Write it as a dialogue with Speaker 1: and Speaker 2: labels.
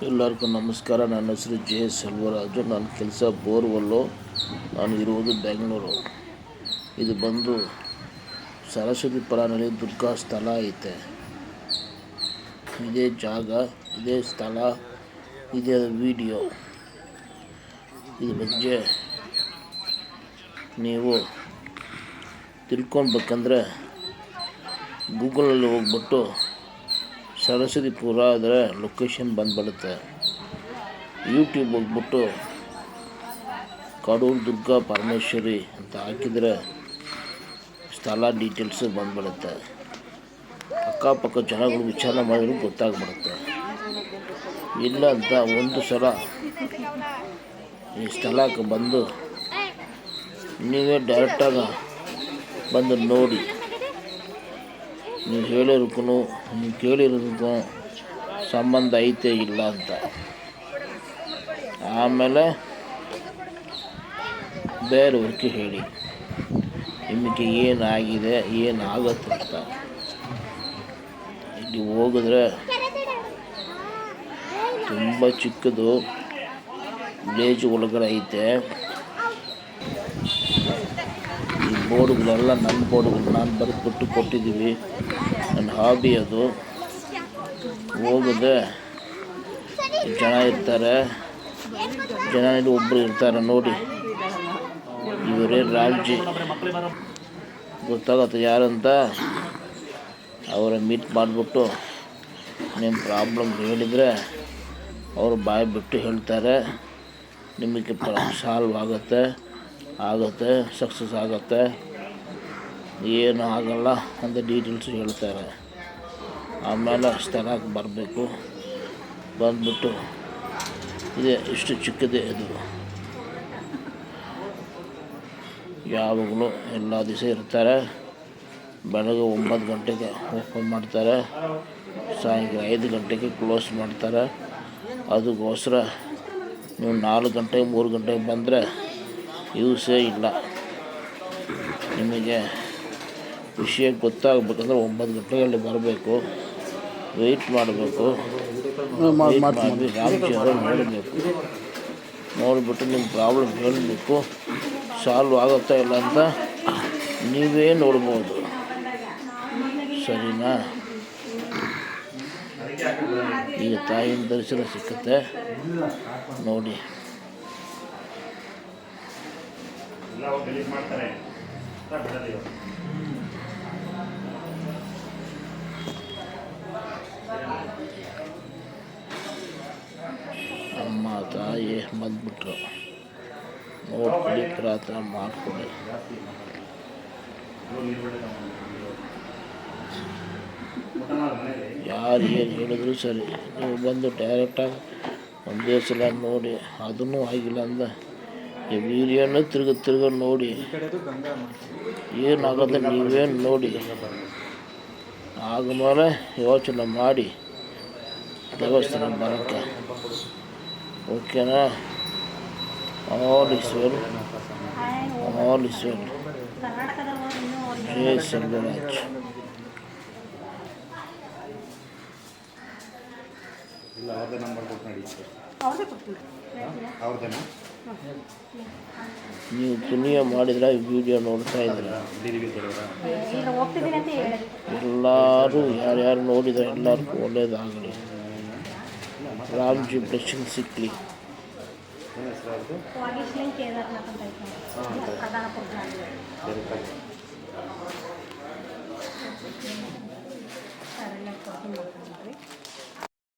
Speaker 1: ಎಲ್ಲರಿಗೂ ನಮಸ್ಕಾರ. ನನ್ನ ಹೆಸರು ಜೆ ಸೆಲ್ವರಾಜು. ನನ್ನ ಕೆಲಸ ಬೋರ್ವೆಲ್ಲು. ನಾನು ಇರುವುದು ಬೆಂಗಳೂರು. ಇದು ಬಂದು ಸರಸ್ವತಿಪುರದಲ್ಲಿ ದುರ್ಗಾ ಸ್ಥಳ ಐತೆ. ಇದೇ ಜಾಗ, ಇದೇ ಸ್ಥಳ, ಇದೇ ವಿಡಿಯೋ. ಇದ್ರ ಬಗ್ಗೆ ನೀವು ತಿಳ್ಕೊಬೇಕಂದ್ರೆ ಗೂಗಲಲ್ಲಿ ಹೋಗ್ಬಿಟ್ಟು ಸರಸ್ವತಿಪುರ ಆದರೆ ಲೊಕೇಶನ್ ಬಂದ್ಬಿಡುತ್ತೆ. ಯೂಟ್ಯೂಬ್ ಹೋಗ್ಬಿಟ್ಟು ಕಡೂರು ದುರ್ಗಾ ಪರಮೇಶ್ವರಿ ಅಂತ ಹಾಕಿದರೆ ಸ್ಥಳ ಡೀಟೇಲ್ಸು ಬಂದ್ಬಿಡುತ್ತೆ. ಅಕ್ಕಪಕ್ಕ ಜನಗಳು ವಿಚಾರ ಮಾಡಿದ್ರು ಗೊತ್ತಾಗ್ಬಿಡುತ್ತೆ. ಇಲ್ಲ ಅಂತ ಒಂದು ಸಲ ಈ ಸ್ಥಳಕ್ಕೆ ಬಂದು ನೀವೇ ಡೈರೆಕ್ಟಾಗಿ ಬಂದು ನೋಡಿ. ನೀವು ಹೇಳಿರೋಕ್ಕೂ ನೀವು ಕೇಳಿರೋದಕ್ಕೂ ಸಂಬಂಧ ಐತೆ ಇಲ್ಲ ಅಂತ. ಆಮೇಲೆ ಬೇರೆಯವ್ರಿಗೆ ಹೇಳಿ ನಿಮಗೆ ಏನಾಗಿದೆ ಏನಾಗುತ್ತೆ ಅಂತ. ಇಲ್ಲಿ ಹೋಗಿದ್ರೆ ತುಂಬ ಚಿಕ್ಕದು ವಿಲೇಜ್ ಒಳಗಡೆ ಐತೆ. ಈ ಬೋರ್ಡುಗಳೆಲ್ಲ ನನ್ನ ಬೋರ್ಡುಗಳು ನಾನು ಬರೆದ್ಬಿಟ್ಟು ಕೊಟ್ಟಿದ್ದೀವಿ. ನನ್ನ ಹಾಬಿ ಅದು. ಹೋಗಿದ್ರೆ ಜನ ಇರ್ತಾರೆ, ಜನ ಒಬ್ಬರು ಇರ್ತಾರೆ ನೋಡಿ. ಇವರೇ ರಾಮ್ಜಿ, ಗೊತ್ತಾಗುತ್ತೆ ಯಾರಂತ. ಅವರ ಮೀಟ್ ಮಾಡಿಬಿಟ್ಟು ನಿಮ್ಮ ಪ್ರಾಬ್ಲಮ್ ಹೇಳಿದರೆ ಅವರು ಬಾಯಿ ಬಿಟ್ಟು ಹೇಳ್ತಾರೆ. ನಿಮಗೆ ಸಾಲ್ವ್ ಆಗುತ್ತೆ, ಸಕ್ಸಸ್ ಆಗುತ್ತೆ, ಏನು ಆಗಲ್ಲ ಅಂತ ಡೀಟೇಲ್ಸು ಹೇಳ್ತಾರೆ. ಆಮೇಲೆ ಸ್ಥಳಕ್ಕೆ ಬರಬೇಕು. ಬಂದ್ಬಿಟ್ಟು ಇದೆ ಇಷ್ಟು ಚಿಕ್ಕದೇ ಇದು. ಯಾವಾಗಲೂ ಎಲ್ಲ ದಿವಸ ಇರ್ತಾರೆ. ಬೆಳಗ್ಗೆ 9 ಗಂಟೆಗೆ ಓಪನ್ ಮಾಡ್ತಾರೆ, ಸಾಯಂಕಾಲ 5 ಗಂಟೆಗೆ ಕ್ಲೋಸ್ ಮಾಡ್ತಾರೆ. ಅದಕ್ಕೋಸ್ಕರ ನೀವು 4 ಗಂಟೆಗೆ 3 ಗಂಟೆಗೆ ಬಂದರೆ ಯೂಸೇ ಇಲ್ಲ. ನಿಮಗೆ ವಿಷಯ ಗೊತ್ತಾಗಬೇಕಂದ್ರೆ 9 ಗಂಟೆಯಲ್ಲಿ ಬರಬೇಕು. ವೆಯ್ಟ್ ಮಾಡಬೇಕು. ರಾಮ್ಜಿ ಅವರು ನೋಡಿಬಿಟ್ಟು ನಿಮ್ಮ ಪ್ರಾಬ್ಲಮ್ ಹೇಳಬೇಕು. ಸಾಲ್ವ್ ಆಗುತ್ತಾ ಇಲ್ಲ ಅಂತ ನೀವೇ ನೋಡ್ಬೋದು. ಸರಿನಾ? ಈಗ ತಾಯಿನ ದರ್ಶನ ಸಿಕ್ಕುತ್ತೆ ನೋಡಿ. ಅಮ್ಮ ತಾಯಿ ಬಂದ್ಬಿಟ್ರು. ನೋಡ್ಕೊಳ್ಳಿ, ಪ್ರಾರ್ಥನೆ ಮಾಡ್ಕೊಳ್ಳಿ. ಯಾರು ಏನು ಹೇಳಿದ್ರು ಸರಿ, ನೀವು ಬಂದು ಡೈರೆಕ್ಟಾಗಿ ಒಂದೇ ಸಲ ನೋಡಿ. ಅದನ್ನೂ ಆಗಿಲ್ಲ ಅಂದ್ರೆ ಈ ವೀಡಿಯೋನ ತಿರ್ಗ ನೋಡಿ. ಏನಾಗುತ್ತೆ ನೀವೇನು ನೋಡಿ. ಆದಮೇಲೆ ಯೋಚನೆ ಮಾಡಿ ದೇವಸ್ಥಾನ ಬರೋಕ್ಕೆ. ಓಕೆನಾ? All is well. ಜೈ ಸೆಲ್ವರಾಜ್. ನೀವು ಪುಣ್ಯ ಮಾಡಿದ್ರೆ ಈ ವಿಡಿಯೋ ನೋಡ್ತಾ ಇದ್ದೀರ. ಎಲ್ಲರೂ ಯಾರ್ಯಾರು ನೋಡಿದ್ರೆ ಎಲ್ಲರಿಗೂ ಒಳ್ಳೇದಾಗಲಿ. ರಾಮ್ಜಿ ಬ್ಲೆಸ್ಸಿಂಗ್ ಸಿಕ್ಕಲಿ.